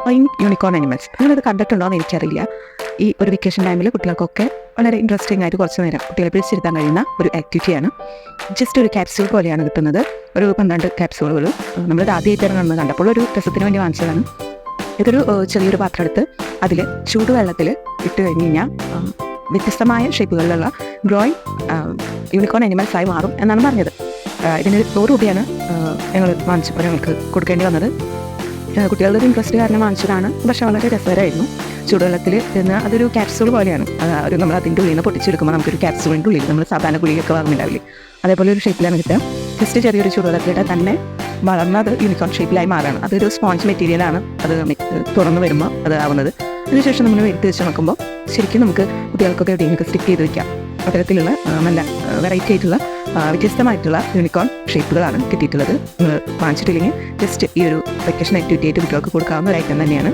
Glowing unicorn animals. നിങ്ങളത് കണ്ടിട്ടുണ്ടോ എന്ന് എനിക്കറിയില്ല. ഈ ഒരു വെക്കേഷൻ ടൈമിൽ കുട്ടികൾക്കൊക്കെ വളരെ ഇൻട്രസ്റ്റിംഗ് ആയിട്ട് കുറച്ച് നേരം കുട്ടികളെ പിടിച്ചിരുത്താൻ കഴിയുന്ന ഒരു ആക്ടിവിറ്റിയാണ്. ജസ്റ്റ് ഒരു ക്യാപ്സ്യൂൾ പോലെയാണ് കിട്ടുന്നത്. ഒരു 12 ക്യാപ്സ്യൂളുകൾ. നമ്മളിത് ആദ്യമായിട്ടാണ് കാണുന്നത്. കണ്ടപ്പോൾ ഒരു രസത്തിന് വേണ്ടി വാങ്ങിച്ചതാണ്. ഇതൊരു ചെറിയൊരു പാത്രം എടുത്ത് അതിൽ ചൂടുവെള്ളത്തിൽ ഇട്ട് കഴിഞ്ഞ് കഴിഞ്ഞാൽ വ്യത്യസ്തമായ ഷേപ്പുകളിലുള്ള ഗ്ലോയിങ് യൂണിക്കോൺ അനിമൽസായി മാറും എന്നാണ് പറഞ്ഞത്. ഇതിന് 100 രൂപയാണ് ഞങ്ങൾ വാങ്ങിച്ചപ്പോൾ ഞങ്ങൾക്ക് കൊടുക്കേണ്ടി വന്നത്. കുട്ടികളുടെ ഇൻട്രസ്റ്റ് കാരണം വാങ്ങിച്ചതാണ്. പക്ഷേ വളരെ രസകരമായിരുന്നു. ചൂടുവെള്ളത്തിൽ നിന്ന് അതൊരു ക്യാപ്സ്യൂൾ പോലെയാണ്. ഒരു നമ്മൾ അതിൻ്റെ ഉള്ളിൽ നിന്ന് പൊട്ടിച്ചെടുക്കുമ്പോൾ നമുക്കൊരു ക്യാപ്സ്യൂളിൻ്റെ ഉള്ളിൽ നമ്മൾ സാധാരണ ഗുളികയൊക്കെ വാങ്ങുന്നുണ്ടാവില്ലേ, അതേപോലെ ഒരു ഷേപ്പിലാണ് കിട്ടുക. ജസ്റ്റ് ചെറിയൊരു ചൂടുവെള്ളത്തിലിട്ട് തന്നെ വളർന്നത് യൂണിക്കോൺ ഷേപ്പിലായി മാറുകയാണ്. അതൊരു സ്പോഞ്ച് മെറ്റീരിയലാണ്. അത് തുറന്ന് വരുമ്പോൾ അത് ആവുന്നത്. അതിനുശേഷം നമ്മൾ എടുത്ത് വെച്ച് നോക്കുമ്പോൾ ശരിക്കും നമുക്ക് കുട്ടികൾക്കൊക്കെ എവിടെയെങ്കിലും സ്റ്റിക്ക് ചെയ്ത് വയ്ക്കാം. അത്തരത്തിലുള്ള നല്ല വെറൈറ്റി ആയിട്ടുള്ള വ്യത്യസ്തമായിട്ടുള്ള യൂണിക്കോൺ ഷേപ്പുകളാണ് കിട്ടിയിട്ടുള്ളത്. നിങ്ങൾ വാങ്ങിച്ചിട്ടില്ലെങ്കിൽ ജസ്റ്റ് ഈ ഒരു വെക്കേഷൻ ആക്ടിവിറ്റി ആയിട്ട് കുട്ടികൾക്ക് കൊടുക്കാവുന്ന ഒരു ഐറ്റം തന്നെയാണ്.